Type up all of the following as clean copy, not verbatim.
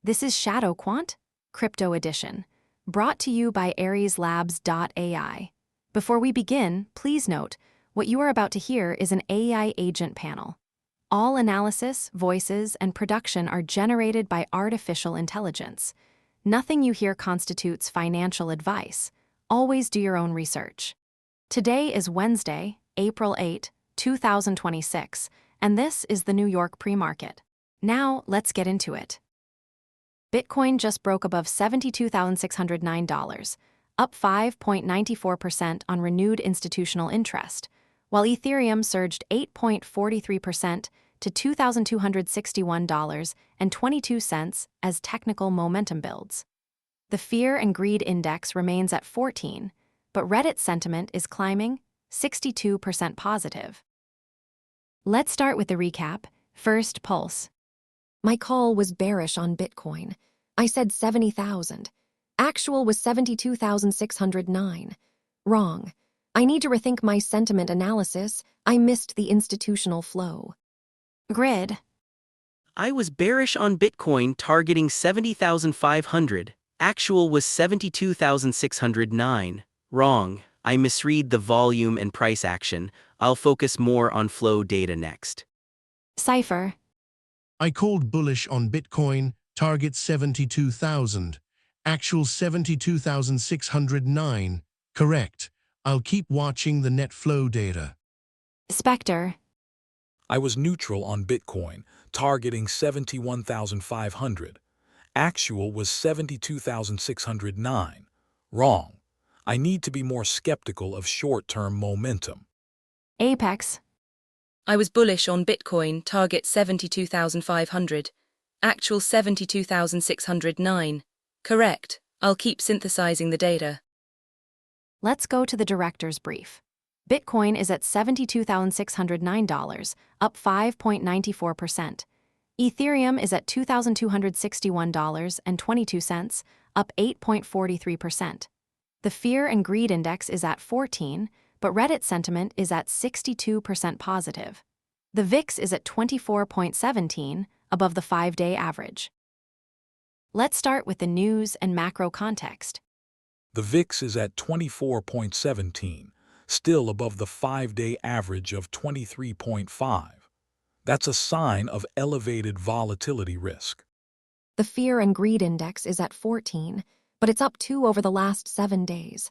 This is ShadowQuant, Crypto Edition, brought to you by AresLabs.ai. Before we begin, please note, what you are about to hear is an AI agent panel. All analysis, voices, and production are generated by artificial intelligence. Nothing you hear constitutes financial advice. Always do your own research. Today is Wednesday, April 8, 2026, and this is the New York pre-market. Now, let's get into it. Bitcoin just broke above $72,609, up 5.94% on renewed institutional interest, while Ethereum surged 8.43% to $2,261.22 as technical momentum builds. The Fear and Greed Index remains at 14, but Reddit sentiment is climbing, 62% positive. Let's start with the recap. First, Pulse. My call was bearish on Bitcoin. I said 70,000. Actual was 72,609. Wrong. I need to rethink my sentiment analysis. I missed the institutional flow. Grid. I was bearish on Bitcoin targeting 70,500. Actual was 72,609. Wrong. I misread the volume and price action. I'll focus more on flow data next. CIPHER. I called bullish on Bitcoin, target 72,000. Actual 72,609. Correct. I'll keep watching the net flow data. SPECTER. I was neutral on Bitcoin, targeting 71,500. Actual was 72,609. Wrong. I need to be more skeptical of short-term momentum. AVAX. I was bullish on Bitcoin, target 72,500. Actual 72,609. Correct. I'll keep synthesizing the data. Let's go to the director's brief. Bitcoin is at $72,609, up 5.94%. Ethereum is at $2,261.22, up 8.43%. The Fear and Greed Index is at 14, but Reddit sentiment is at 62% positive. The VIX is at 24.17, above the 5-day average. Let's start with the news and macro context. The VIX is at 24.17, still above the 5-day average of 23.5. That's a sign of elevated volatility risk. The Fear and Greed Index is at 14, but it's up 2 over the last 7 days.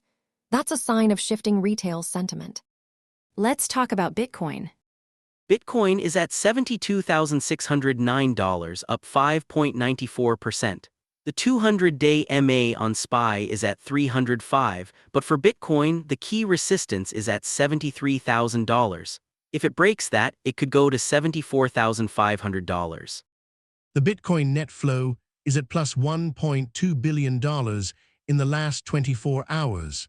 That's a sign of shifting retail sentiment. Let's talk about Bitcoin. Bitcoin is at $72,609, up 5.94%. The 200-day MA on SPY is at 305, but for Bitcoin, the key resistance is at $73,000. If it breaks that, it could go to $74,500. The Bitcoin net flow is at plus $1.2 billion in the last 24 hours.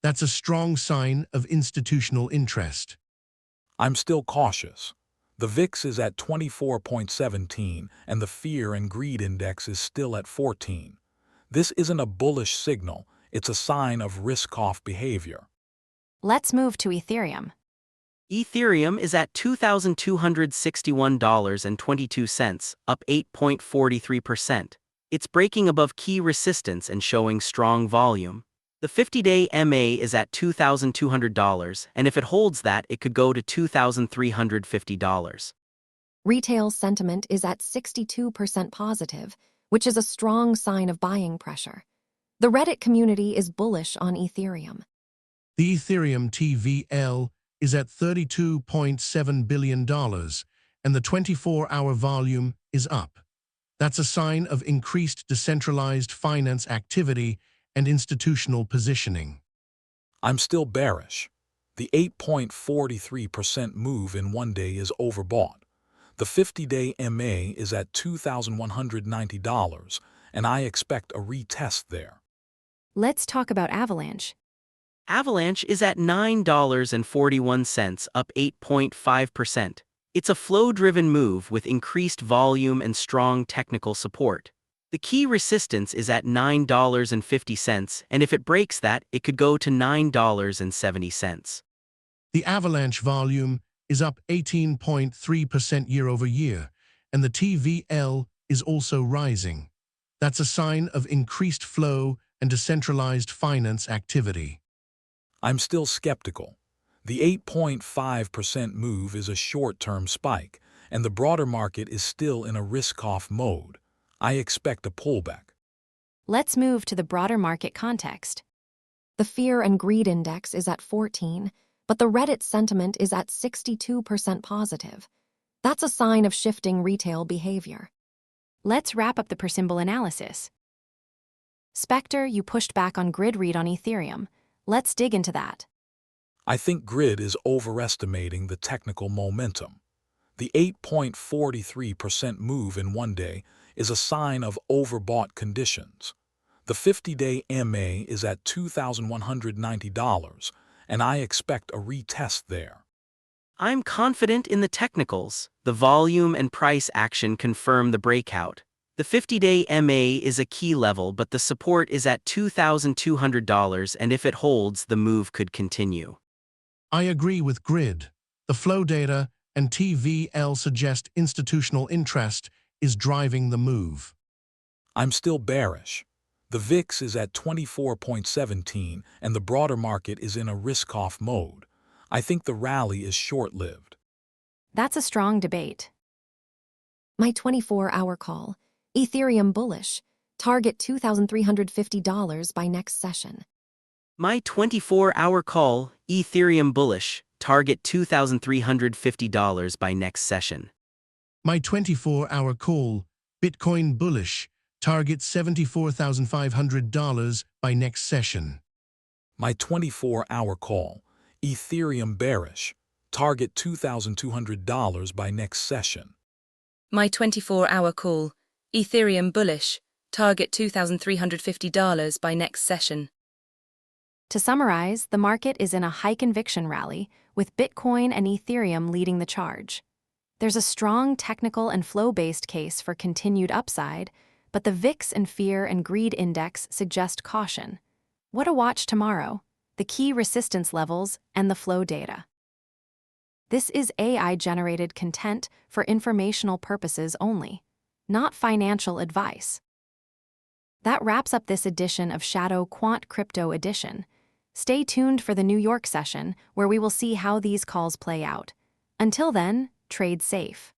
That's a strong sign of institutional interest. I'm still cautious. The VIX is at 24.17 and the Fear and Greed Index is still at 14. This isn't a bullish signal, it's a sign of risk-off behavior. Let's move to Ethereum. Ethereum is at $2,261.22, up 8.43%. It's breaking above key resistance and showing strong volume. The 50-day MA is at $2,200, and if it holds that, it could go to $2,350. Retail sentiment is at 62% positive, which is a strong sign of buying pressure. The Reddit community is bullish on Ethereum. The Ethereum TVL is at $32.7 billion, and the 24-hour volume is up. That's a sign of increased decentralized finance activity and institutional positioning. I'm still bearish. The 8.43% move in one day is overbought. The 50-day MA is at $2,190, and I expect a retest there. Let's talk about Avalanche. Avalanche is at $9.41, up 8.5%. It's a flow-driven move with increased volume and strong technical support. The key resistance is at $9.50, and if it breaks that, it could go to $9.70. The Avalanche volume is up 18.3% year over year, and the TVL is also rising. That's a sign of increased flow and decentralized finance activity. I'm still skeptical. The 8.5% move is a short-term spike, and the broader market is still in a risk-off mode. I expect a pullback. Let's move to the broader market context. The fear and greed index is at 14, but the Reddit sentiment is at 62% positive. That's a sign of shifting retail behavior. Let's wrap up the per symbol analysis. SPECTER, you pushed back on grid read on Ethereum. Let's dig into that. I think grid is overestimating the technical momentum. The 8.43% move in one day is a sign of overbought conditions. The 50-day MA is at $2,190, and I expect a retest there. I'm confident in the technicals. The volume and price action confirm the breakout. The 50-day MA is a key level, but the support is at $2,200, and if it holds, the move could continue. I agree with grid. The flow data and TVL suggest institutional interest is driving the move. I'm still bearish. The VIX is at 24.17, and the broader market is in a risk-off mode. I think the rally is short-lived. That's a strong debate. My 24-hour call. Ethereum bullish. Target $2,350 by next session. My 24-hour call, Ethereum bullish, target $2,350 by next session. My 24-hour call, Bitcoin bullish, target $74,500 by next session. My 24-hour call, Ethereum bearish, target $2,200 by next session. My 24-hour call, Ethereum bullish, target $2,350 by next session. To summarize, the market is in a high conviction rally, with Bitcoin and Ethereum leading the charge. There's a strong technical and flow-based case for continued upside, but the VIX and fear and greed index suggest caution. What to watch tomorrow? The key resistance levels and the flow data. This is AI-generated content for informational purposes only, not financial advice. That wraps up this edition of ShadowQuant Crypto Edition. Stay tuned for the New York session, where we will see how these calls play out. Until then, trade safe.